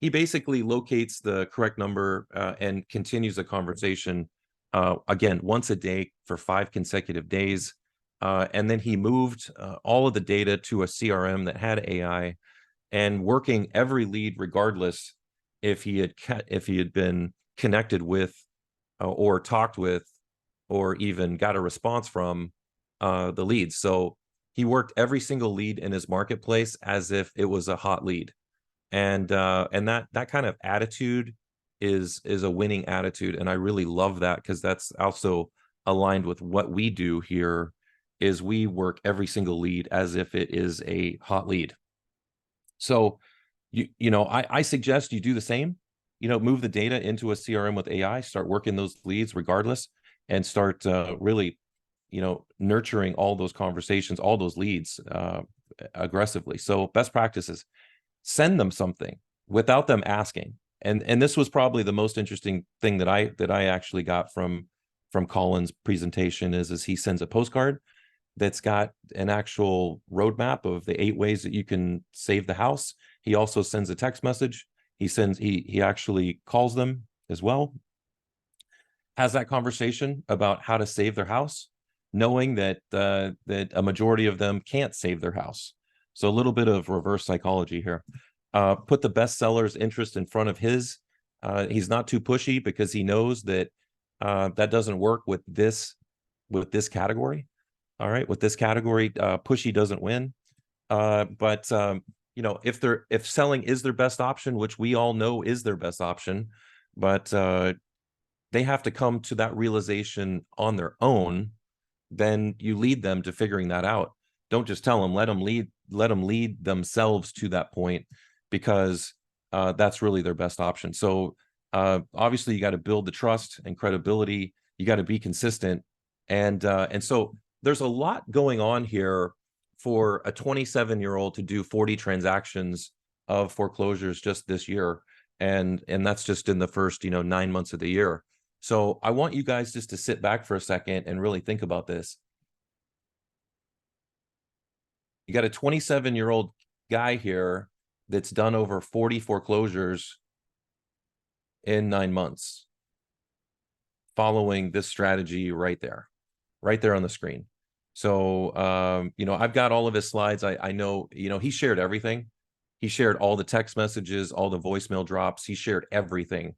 he basically locates the correct number and continues the conversation again once a day for 5 consecutive days. And then he moved all of the data to a CRM that had AI, and working every lead regardless if he had been connected with or talked with or even got a response from the leads. So he worked every single lead in his marketplace as if it was a hot lead. And that kind of attitude is a winning attitude, and I really love that, because that's also aligned with what we do here. Is we work every single lead as if it is a hot lead. So I suggest you do the same. Move the data into a CRM with AI, start working those leads regardless, and start really nurturing all those conversations, all those leads aggressively. So best practices: send them something without them asking. And this was probably the most interesting thing that I actually got from Colin's presentation is he sends a postcard that's got an actual roadmap of the 8 ways that you can save the house. He also sends a text message. He actually calls them as well, has that conversation about how to save their house, knowing that that a majority of them can't save their house. So a little bit of reverse psychology here. Put the best seller's interest in front of his. He's not too pushy, because he knows that that doesn't work with this category. All right, with this category, pushy doesn't win. But if selling is their best option, which we all know is their best option, but they have to come to that realization on their own, then you lead them to figuring that out. Don't just tell them, let them lead themselves to that point, because that's really their best option. So obviously you got to build the trust and credibility. You got to be consistent. And so there's a lot going on here for a 27-year-old to do 40 transactions of foreclosures just this year. And that's just in the first, 9 months of the year. So I want you guys just to sit back for a second and really think about this. You got a 27-year-old guy here that's done over 40 foreclosures in 9 months, following this strategy right there on the screen. So, I've got all of his slides. I know, he shared everything. He shared all the text messages, all the voicemail drops. He shared everything.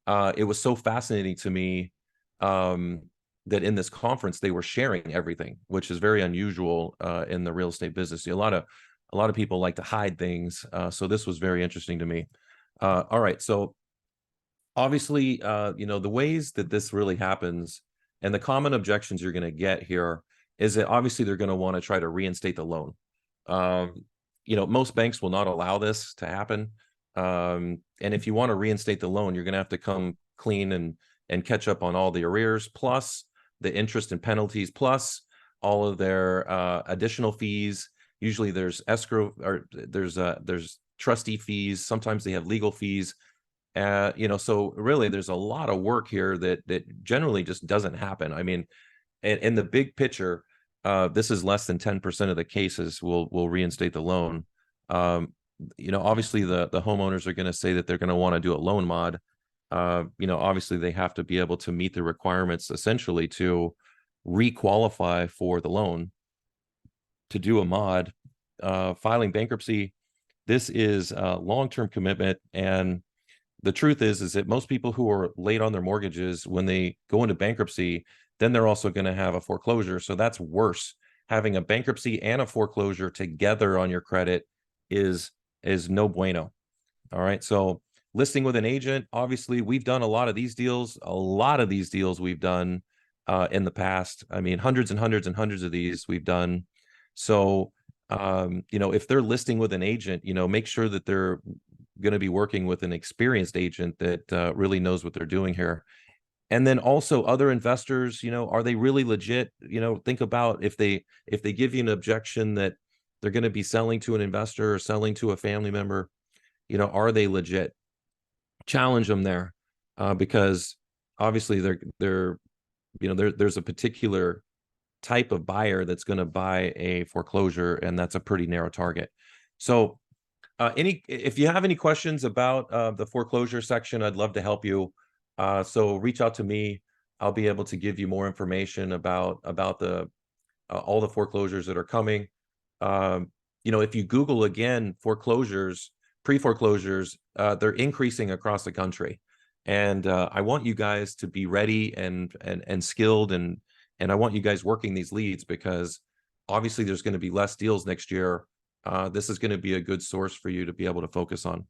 It was so fascinating to me that in this conference they were sharing everything, which is very unusual in the real estate business. A lot of people like to hide things. So this was very interesting to me. All right. So obviously, the ways that this really happens and the common objections you're going to get here is that obviously they're going to want to try to reinstate the loan. Most banks will not allow this to happen. And if you want to reinstate the loan, you're going to have to come clean and catch up on all the arrears, plus the interest and penalties, plus all of their additional fees. Usually there's escrow, or there's trustee fees. Sometimes they have legal fees. So really there's a lot of work here that generally just doesn't happen. I mean, in the big picture, this is less than 10% of the cases will reinstate the loan. Obviously the homeowners are going to say that they're going to want to do a loan mod. Obviously they have to be able to meet the requirements essentially to re-qualify for the loan, to do a mod. Filing bankruptcy, this is a long-term commitment. And the truth is that most people who are late on their mortgages, when they go into bankruptcy, then they're also going to have a foreclosure. So that's worse. Having a bankruptcy and a foreclosure together on your credit is no bueno. All right. So listing with an agent, obviously we've done a lot of these deals. We've done in the past. I mean, hundreds and hundreds and hundreds of these we've done. So, if they're listing with an agent, make sure that they're going to be working with an experienced agent that really knows what they're doing here. And then also other investors, are they really legit? Think about if they give you an objection that they're going to be selling to an investor or selling to a family member, are they legit? Challenge them there, because obviously there's a particular type of buyer that's going to buy a foreclosure, and that's a pretty narrow target. So If you have any questions about the foreclosure section, I'd love to help you. So reach out to me. I'll be able to give you more information about the all the foreclosures that are coming. If you Google again foreclosures, pre-foreclosures, they're increasing across the country, and I want you guys to be ready and skilled, and I want you guys working these leads, because obviously there's going to be less deals next year. This is going to be a good source for you to be able to focus on.